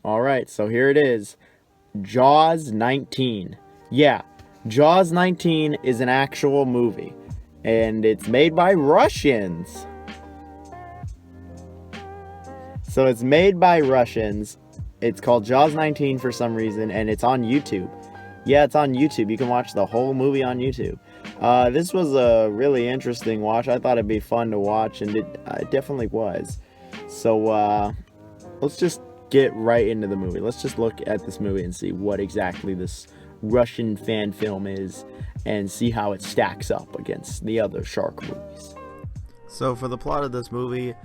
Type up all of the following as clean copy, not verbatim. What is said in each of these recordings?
Alright, so here it is. Jaws 19. Yeah, Jaws 19 is an actual movie. And it's made by Russians. So it's made by Russians. It's called Jaws 19 for some reason, and it's on YouTube. Yeah, it's on YouTube. You can watch the whole movie on YouTube. This was a really interesting watch. I thought it'd be fun to watch, and it definitely was. So let's just get right into the movie. Let's just look at this movie and see what exactly this Russian fan film is, and see how it stacks up against the other shark movies. So for the plot of this movie,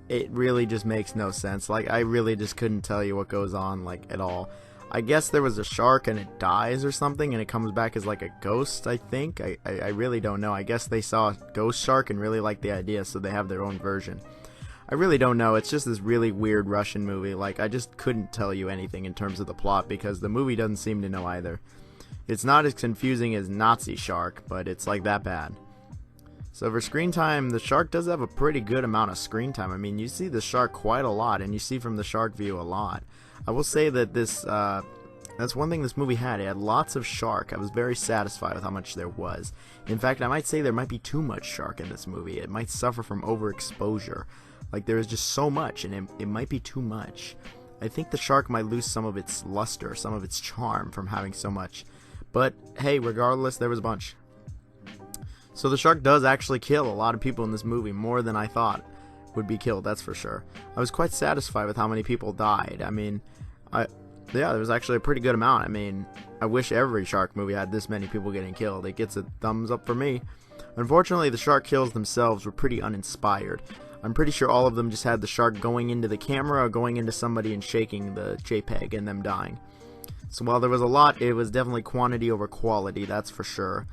it really just makes no sense. Like, I really just couldn't tell you what goes on, like, at all. I guess there was a shark and it dies or something, and it comes back as like a ghost, I think. I really don't know. I guess they saw a ghost shark and really liked the idea, so they have their own version. I really don't know. It's just this really weird Russian movie. Like, I just couldn't tell you anything in terms of the plot because the movie doesn't seem to know either. It's not as confusing as Nazi Shark, but it's like that bad. So for screen time, the shark does have a pretty good amount of screen time. I mean, you see the shark quite a lot, and you see from the shark view a lot. I will say that that's one thing this movie had. It had lots of shark. I was very satisfied with how much there was. In fact, I might say there might be too much shark in this movie. It might suffer from overexposure. Like, there is just so much, and it might be too much. I think the shark might lose some of its luster, some of its charm from having so much. But, hey, regardless, there was a bunch. So the shark does actually kill a lot of people in this movie, more than I thought would be killed, that's for sure. I was quite satisfied with how many people died. I mean, yeah, there was actually a pretty good amount. I mean, I wish every shark movie had this many people getting killed. It gets a thumbs up for me. Unfortunately, the shark kills themselves were pretty uninspired. I'm pretty sure all of them just had the shark going into the camera or going into somebody and shaking the JPEG and them dying. So while there was a lot, it was definitely quantity over quality, that's for sure.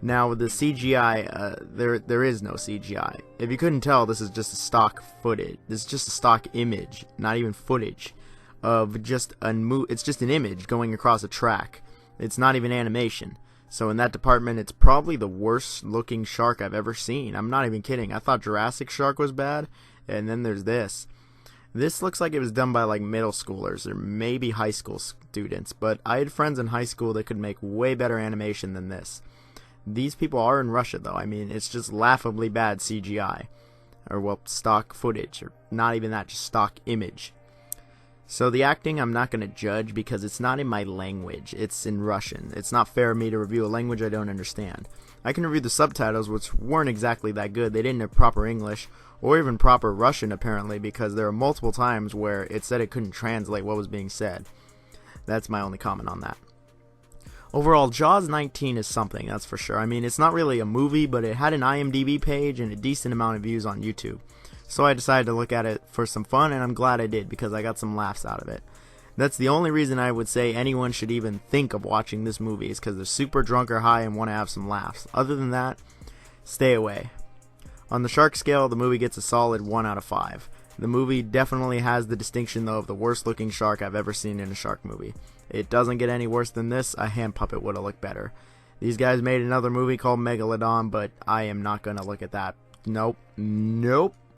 Now with the CGI, there is no CGI. If you couldn't tell, this is just a stock footage. This is just a stock image, not even footage, of just it's just an image going across a track. It's not even animation. So in that department, it's probably the worst looking shark I've ever seen. I'm not even kidding. I thought Jurassic Shark was bad, and then there's this. This looks like it was done by like middle schoolers or maybe high school students, but I had friends in high school that could make way better animation than this. These people are in Russia, though. I mean, it's just laughably bad CGI. Or, well, stock footage. Or not even that, just stock image. So the acting I'm not going to judge because it's not in my language. It's in Russian. It's not fair of me to review a language I don't understand. I can review the subtitles, which weren't exactly that good. They didn't have proper English, or even proper Russian, apparently, because there are multiple times where it said it couldn't translate what was being said. That's my only comment on that. Overall, Jaws 19 is something, that's for sure. I mean, it's not really a movie, but it had an IMDb page and a decent amount of views on YouTube. So I decided to look at it for some fun, and I'm glad I did, because I got some laughs out of it. That's the only reason I would say anyone should even think of watching this movie, is because they're super drunk or high and want to have some laughs. Other than that, stay away. On the shark scale, the movie gets a solid 1 out of 5. The movie definitely has the distinction, though, of the worst looking shark I've ever seen in a shark movie. It doesn't get any worse than this. A hand puppet would have looked better. These guys made another movie called Megalodon, but I am not going to look at that. Nope.